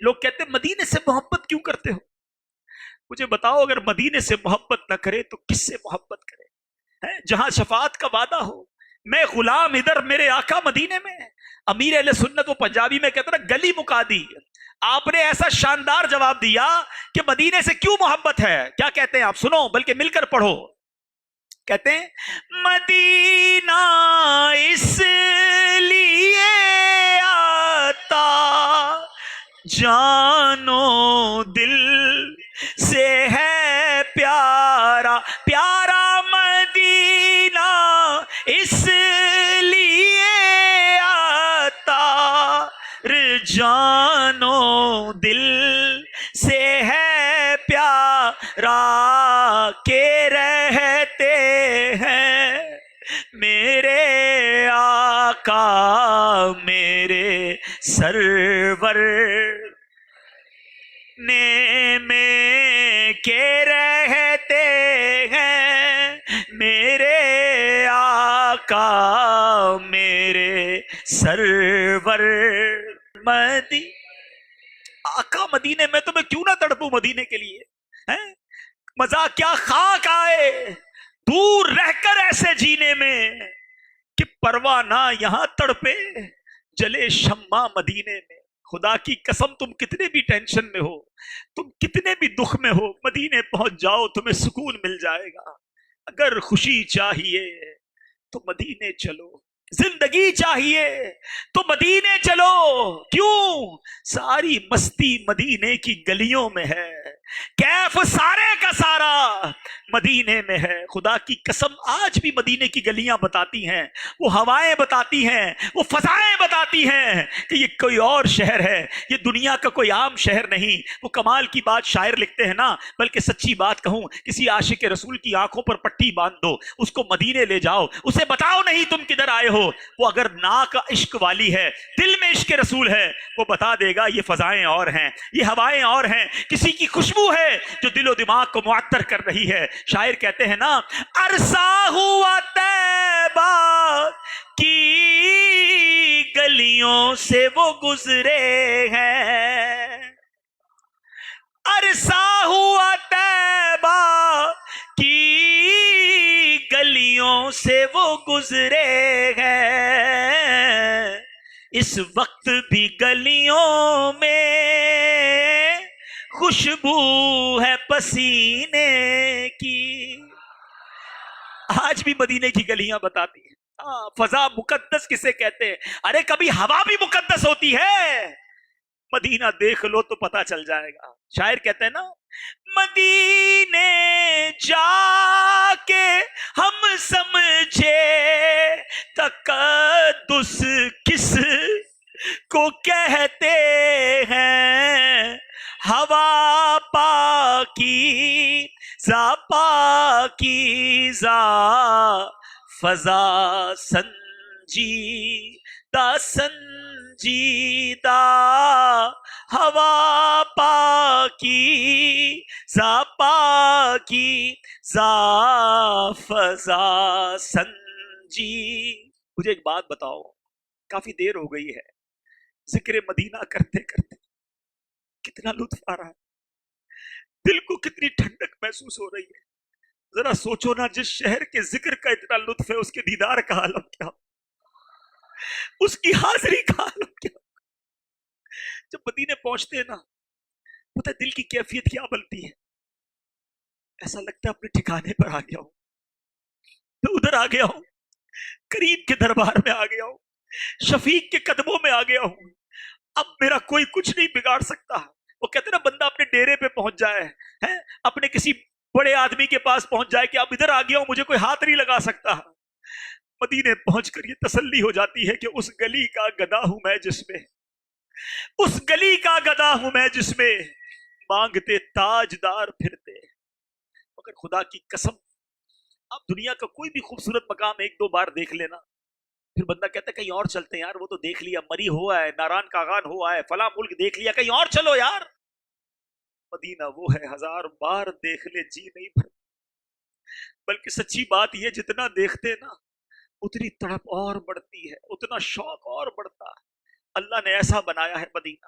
لوگ کہتے ہیں مدینے سے محبت کیوں کرتے ہو؟ مجھے بتاؤ، اگر مدینے سے محبت نہ کرے تو کس سے محبت کرے؟ جہاں شفاعت کا وعدہ ہو، میں غلام ادھر، میرے آقا مدینے میں۔ امیر اہل سنت وہ پنجابی میں کہتا نا، گلی مکا دی۔ آپ نے ایسا شاندار جواب دیا کہ مدینے سے کیوں محبت ہے۔ کیا کہتے ہیں آپ؟ سنو، بلکہ مل کر پڑھو۔ کہتے ہیں مدینہ اس لیے آتا جانو دل سے ہے پیارا، پیارا مدینہ اس لیے آتا جانو دل سے ہے پیارا، کے رہتے ہیں میرے آقا میرے سرور نے میں کے رہتے ہیں میرے آقا میرے سرور آقا مدینے میں، تو میں کیوں نہ تڑپوں مدینے کے لیے؟ مزہ کیا خاک آئے دور رہ کر ایسے جینے میں، کہ پروانہ یہاں تڑپے جلے شمع مدینے میں۔ خدا کی قسم، تم کتنے بھی ٹینشن میں ہو، تم کتنے بھی دکھ میں ہو، مدینے پہنچ جاؤ تمہیں سکون مل جائے گا۔ اگر خوشی چاہیے تو مدینے چلو، زندگی چاہیے تو مدینے چلو۔ کیوں؟ ساری مستی مدینے کی گلیوں میں ہے، کیف سارے کا سارا مدینے میں ہے۔ خدا کی قسم، آج بھی مدینے کی گلیاں بتاتی ہیں، وہ ہوائیں بتاتی ہیں، وہ فضائیں بتاتی ہیں کہ یہ کوئی اور شہر ہے، یہ دنیا کا کوئی عام شہر نہیں۔ وہ کمال کی بات شاعر لکھتے ہیں نا، بلکہ سچی بات کہوں، کسی عاشق رسول کی آنکھوں پر پٹی باندھ دو، اس کو مدینے لے جاؤ، اسے بتاؤ نہیں تم کدھر آئے ہو، وہ اگر ناک عشق والی ہے، دل میں عشق رسول ہے، وہ بتا دے گا یہ فضائیں اور ہیں، یہ ہوائیں اور ہیں۔ کسی کی خوشبو ہے جو دل و دماغ کو معطر کر رہی ہے۔ شاعر کہتے ہیں نا، عرصہ ہوا طیبہ کی گلیوں سے وہ گزرے ہیں، عرصہ ہوا طیبہ کی گلیوں سے وہ گزرے ہیں، اس وقت بھی گلیوں میں خوشبو ہے پسینے کی۔ آج بھی مدینے کی گلیاں بتاتی ہیں۔ فضا مقدس کسے کہتے ہیں؟ ارے کبھی ہوا بھی مقدس ہوتی ہے، مدینہ دیکھ لو تو پتا چل جائے گا۔ شاعر کہتے ہیں نا، مدینے جا کے ہم سمجھے تقدس کس کو کہتے ہیں، ہوا پاکی زا پاکیزہ فضا سنجیدہ سنجیدہ، ہوا پاکیزہ پاکیزہ فضا سنجی۔ مجھے ایک بات بتاؤ، کافی دیر ہو گئی ہے، ذکر مدینہ کرتے کرتے کتنا لطف آ رہا ہے، دل کو کتنی ٹھنڈک محسوس ہو رہی ہے۔ ذرا سوچو نا، جس شہر کے ذکر کا اتنا لطف ہے، اس کے دیدار کا عالم کیا، اس کی حاضری کا عالم کیا۔ جب مدینے پہنچتے ہیں نا، پتہ ہے دل کی کیفیت کیا بنتی ہے؟ ایسا لگتا ہے اپنے ٹھکانے پر آ گیا ہوں، میں ادھر آ گیا ہوں، کریم کے دربار میں آ گیا ہوں، شفیق کے قدموں میں آ گیا ہوں، اب میرا کوئی کچھ نہیں بگاڑ سکتا۔ وہ کہتے ہیں نا، بندہ اپنے ڈیرے پہ پہنچ جائے، اپنے کسی بڑے آدمی کے پاس پہنچ جائے کہ اب ادھر آ گیا ہوں، مجھے کوئی ہاتھ نہیں لگا سکتا۔ مدینے پہنچ کر یہ تسلی ہو جاتی ہے کہ اس گلی کا گدا ہوں میں جس میں، اس گلی کا گدا ہوں میں جس میں مانگتے تاجدار پھرتے۔ مگر خدا کی قسم، آپ دنیا کا کوئی بھی خوبصورت مقام ایک دو بار دیکھ لینا، پھر بندہ کہتا ہے کہیں اور چلتے ہیں یار، وہ تو دیکھ لیا، مری ہوا ہے، ناران کاغان ہوا ہے، فلاں ملک دیکھ لیا، کہیں اور چلو یار۔ مدینہ وہ ہے ہزار بار دیکھ لے جی نہیں بھرتا، بلکہ سچی بات یہ، جتنا دیکھتے نا اتنی تڑپ اور بڑھتی ہے، اتنا شوق اور بڑھتا ہے۔ اللہ نے ایسا بنایا ہے مدینہ،